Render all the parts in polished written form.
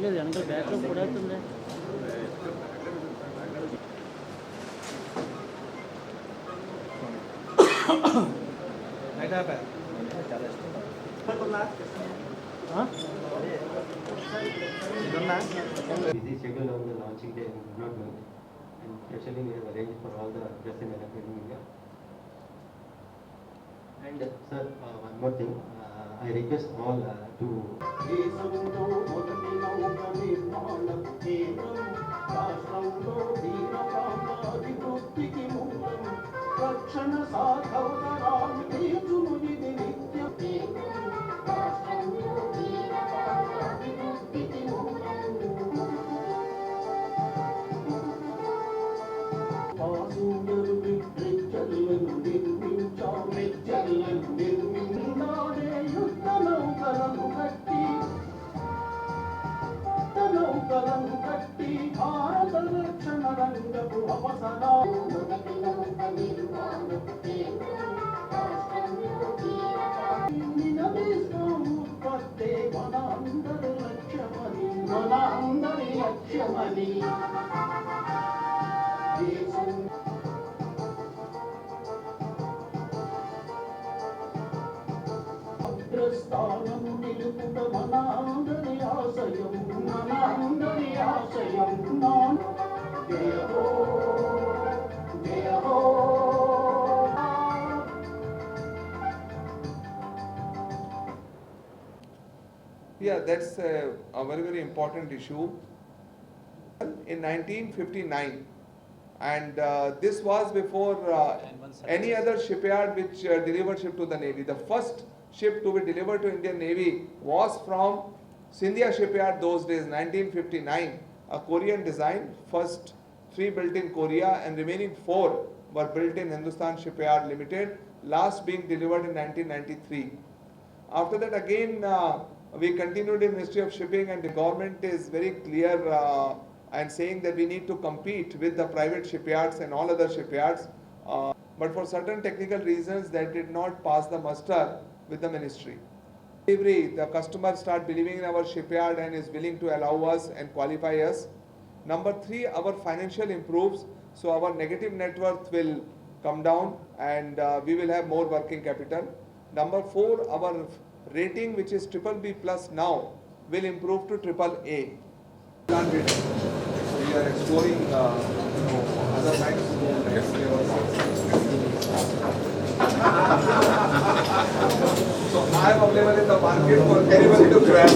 లేదు వెనక బ్యాక్లో పడేస్తుంది. Busy schedule on the launching day and not know. And especially we have arranged for all the press and electronic media. And sir, one more thing, I request all to. Yeah, that's a very, very important issue. In 1959, and this was before any other shipyard which delivered ship to the Navy. The first ship to be delivered to Indian Navy was from Scindia shipyard those days, 1959, a Korean design, first 3 built in Korea and remaining 4 were built in Hindustan Shipyard Limited, last being delivered in 1993. After that again we continued in Ministry of Shipping, and the government is very clear and saying that we need to compete with the private shipyards and all other shipyards, but for certain technical reasons that did not pass the muster with the ministry. The customer start believing in our shipyard and is willing to allow us and qualify us. Number 3, our financial improves, so our negative net worth will come down and we will have more working capital. Number 4, our rating, which is BBB plus now, will improve to AAA. We are exploring other banks. So I am available in the market for anybody to grab.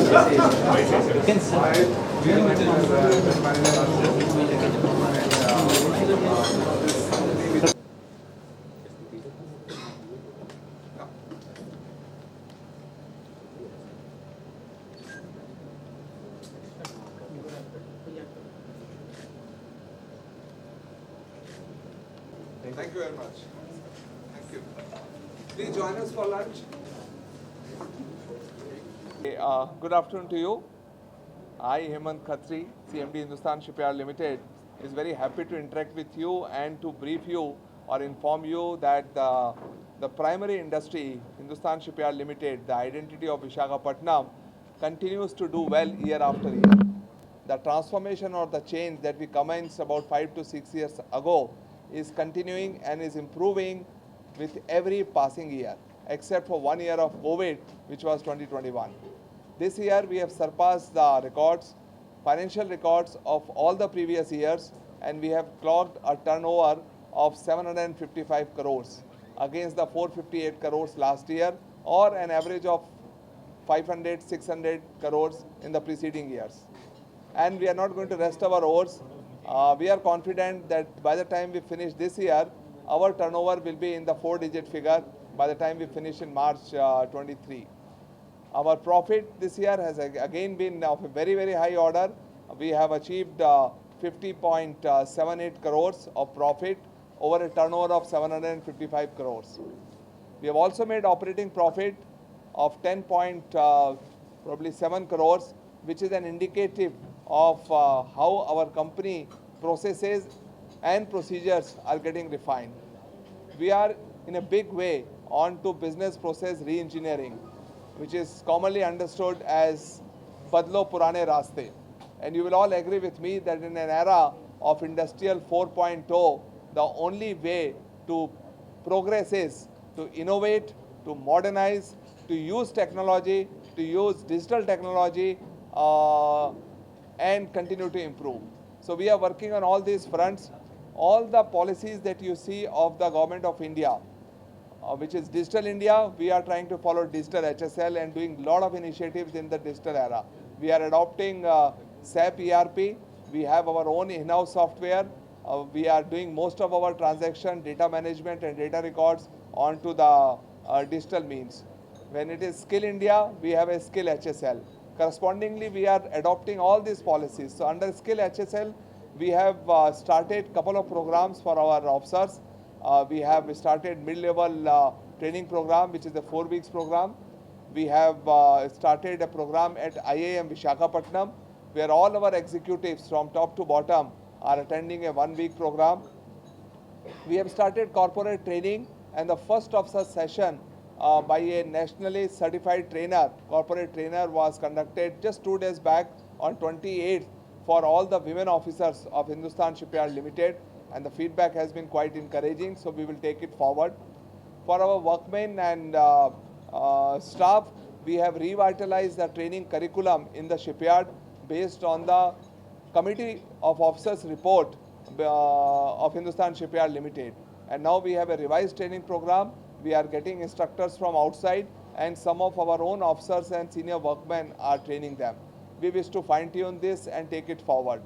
Thank you very much. Thank you. Please join us for lunch. Good afternoon to you. I, Hemant Khatri, CMD Hindustan Shipyard Limited, is very happy to interact with you and to brief you or inform you that the primary industry, Hindustan Shipyard Limited, the identity of Visakhapatnam, continues to do well year after year. The transformation or the change that we commenced about 5 to 6 years ago is continuing and is improving with every passing year, except for 1 year of COVID, which was 2021. This year we have surpassed the records, financial records of all the previous years, and we have clocked a turnover of 755 crores against the 458 crores last year, or an average of 500, 600 crores in the preceding years. And we are not going to rest our oars. We are confident that by the time we finish this year, our turnover will be in the 4-digit figure by the time we finish in March 23. Our profit this year has again been of a very, very high order. We have achieved 50.78 crores of profit over a turnover of 755 crores. We have also made operating profit of 10.7 crores, which is an indicative of how our company processes and procedures are getting refined. We are in a big way on to business process re-engineering, which is commonly understood as Badlo Purane Raste. And you will all agree with me that in an era of Industrial 4.0, the only way to progress is to innovate, to modernize, to use technology, to use digital technology, and continue to improve. So we are working on all these fronts. All the policies that you see of the government of India, which is Digital India, we are trying to follow Digital HSL and doing a lot of initiatives in the digital era. We are adopting SAP ERP. We have our own in-house software. We are doing most of our transaction, data management and data records onto the digital means. When it is Skill India, we have a Skill HSL. Correspondingly, we are adopting all these policies. So under Skill HSL, we have started a couple of programs for our officers. We have started mid-level training program, which is a 4 weeks program. We have started a program at IIM Visakhapatnam, where all our executives from top to bottom are attending a 1 week program. We have started corporate training, and the first of such session by a nationally certified trainer, corporate trainer, was conducted just 2 days back on 28th for all the women officers of Hindustan Shipyard Limited, and the feedback has been quite encouraging, so we will take it forward. For our workmen and staff, we have revitalized the training curriculum in the shipyard based on the Committee of Officers report of Hindustan Shipyard Limited. And now we have a revised training program. We are getting instructors from outside, and some of our own officers and senior workmen are training them. We wish to fine-tune this and take it forward.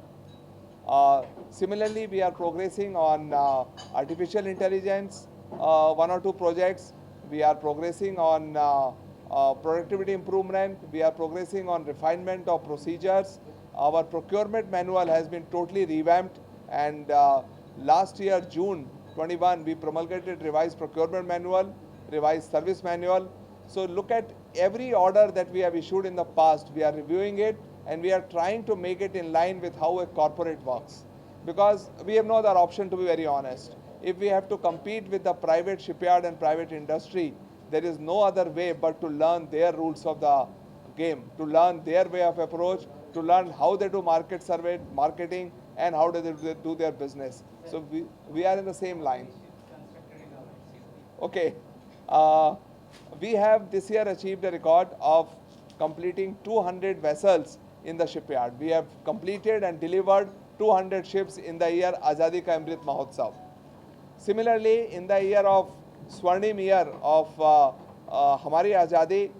Similarly, we are progressing on artificial intelligence, 1 or 2 projects. We are progressing on productivity improvement. We are progressing on refinement of procedures. Our procurement manual has been totally revamped, and last year, June 21, we promulgated revised procurement manual, revised service manual. So look at every order that we have issued in the past, we are reviewing it, and we are trying to make it in line with how a corporate works. Because we have no other option, to be very honest. If we have to compete with the private shipyard and private industry, there is no other way but to learn their rules of the game, to learn their way of approach, to learn how they do market survey, marketing, and how do they do their business. So we are in the same line. Okay. We have this year achieved a record of completing 200 vessels in the shipyard. We have completed and delivered 200 ships in the year Azadi Ka Amrit Mahotsav. Similarly, in the year of Swarnim year of Hamari Azadi,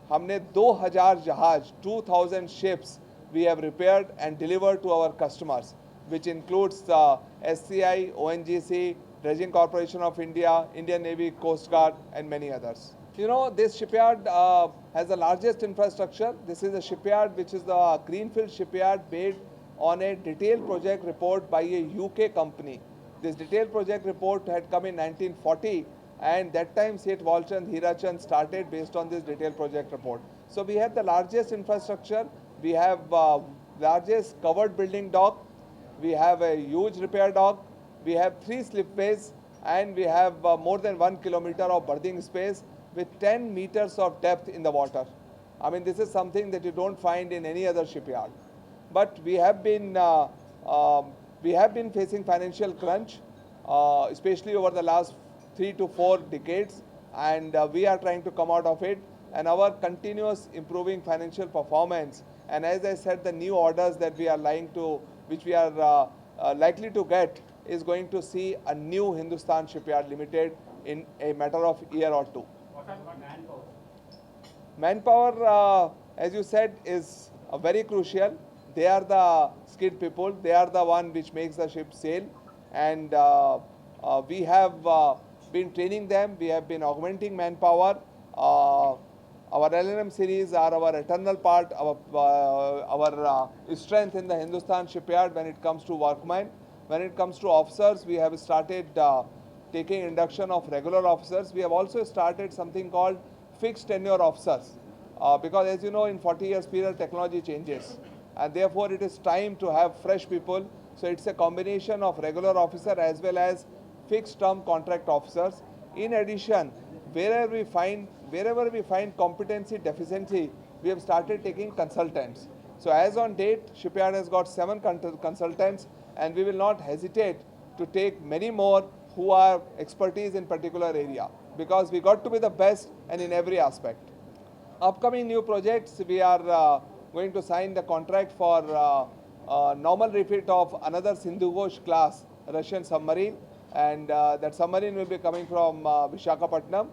हमने 2000 जहाज 2000 ships we have repaired and delivered to our customers, which includes SCI, ONGC, Dredging Corporation of India, Indian Navy, Coast Guard, and many others. You know, this shipyard has the largest infrastructure. This is a shipyard which is the greenfield shipyard based on a detailed project report by a UK company. This detailed project report had come in 1940, and that time Seth Walchand, Hirachand started based on this detailed project report. So we have the largest infrastructure, we have largest covered building dock, we have a huge repair dock, we have 3 slipways, and we have more than 1 kilometer of berthing space with 10 meters of depth in the water. I mean, this is something that you don't find in any other shipyard. But we have been facing financial crunch, especially over the last 3 to 4 decades, and we are trying to come out of it. And our continuous improving financial performance, and as I said, the new orders that we are which we are likely to get, is going to see a new Hindustan Shipyard Limited in a matter of year or two. What about manpower? Manpower, as you said, is very crucial. They are the skilled people. They are the one which makes the ship sail. And we have been training them. We have been augmenting manpower. Our LNM series are our eternal part, our strength in the Hindustan Shipyard when it comes to workmen. When it comes to officers, we have started taking induction of regular officers. We have also started something called fixed tenure officers, because as you know, in 40 years period, technology changes, and therefore it is time to have fresh people. So it's a combination of regular officer as well as fixed term contract officers. In addition, wherever we find competency deficiency, we have started taking consultants. So as on date, shipyard has got 7 consultants, and we will not hesitate to take many more who are expertise in particular area, because we got to be the best and in every aspect. Upcoming new projects, we are going to sign the contract for normal refit of another Sindhu Ghosh class Russian submarine, and that submarine will be coming from Visakhapatnam.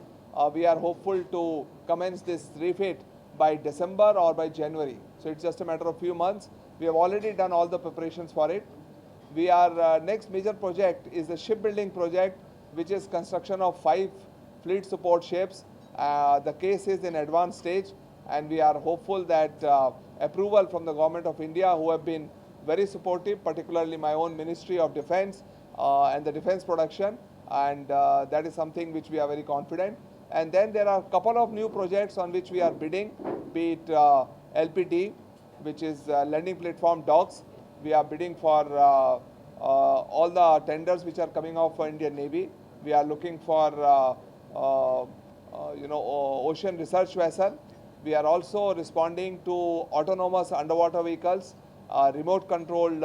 We are hopeful to commence this refit by December or by January. So it's just a matter of few months. We have already done all the preparations for it. We are next major project is the shipbuilding project, which is construction of 5 fleet support ships. The case is in advanced stage, and we are hopeful that approval from the Government of India, who have been very supportive, particularly my own Ministry of Defence and the defence production, and that is something which we are very confident. And then there are a couple of new projects on which we are bidding, be it LPD, which is landing platform docks. We are bidding for all the tenders which are coming out for Indian Navy. We are looking for ocean research vessel. We are also responding to autonomous underwater vehicles, remote controlled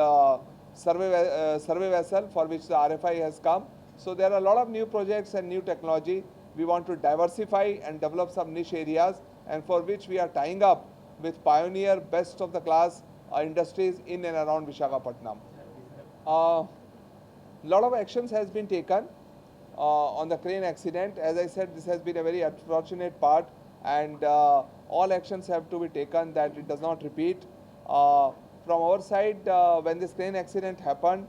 survey vessel, for which the RFI has come. So there are a lot of new projects and new technology. We want to diversify and develop some niche areas, and for which we are tying up with pioneer best of the class industries in and around Visakhapatnam. Lot of actions has been taken on the crane accident. As I said, this has been a very unfortunate part, and all actions have to be taken that it does not repeat. From our side, when this crane accident happened,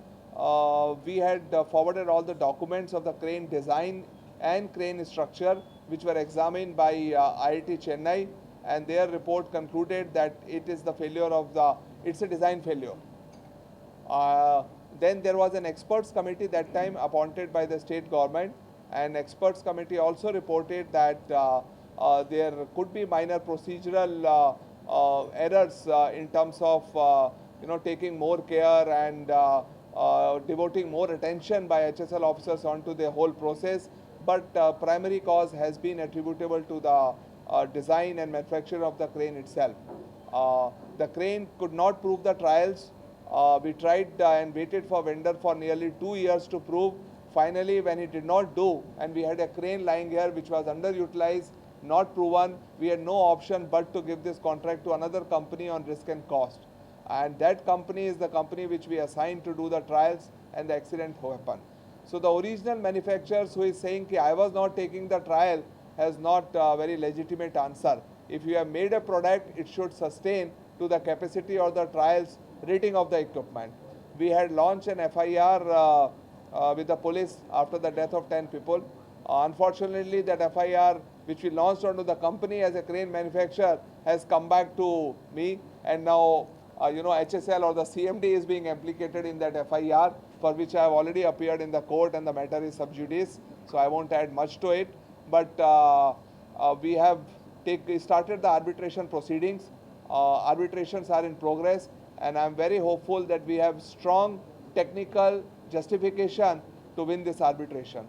we had forwarded all the documents of the crane design and crane structure, which were examined by IIT Chennai, and their report concluded that it is the failure of it's a design failure. Then there was an experts committee that time appointed by the state government, and experts committee also reported that there could be minor procedural errors in terms of taking more care and devoting more attention by HSL officers onto the whole process, but primary cause has been attributable to the design and manufacture of the crane itself. The crane could not prove the trials. We tried and waited for vendor for nearly 2 years to prove. Finally, when he did not do, and we had a crane lying here which was underutilized, not proven, we had no option but to give this contract to another company on risk and cost. And that company is the company which we assigned to do the trials, and the accident happened. So the original manufacturers who is saying that I was not taking the trial has not a very legitimate answer. If you have made a product, it should sustain to the capacity or the trials rating of the equipment. We had launched an FIR with the police after the death of 10 people. Unfortunately, that FIR which we launched onto the company as a crane manufacturer has come back to me, and now HSL or the CMD is being implicated in that FIR, for which I have already appeared in the court, and the matter is sub judice, so I won't add much to it. But we have started the arbitration proceedings. Arbitrations are in progress, and I am very hopeful that we have strong technical justification to win this arbitration.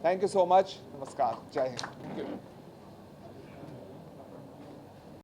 Thank you so much. Namaskar. Jai Hind. Thank you.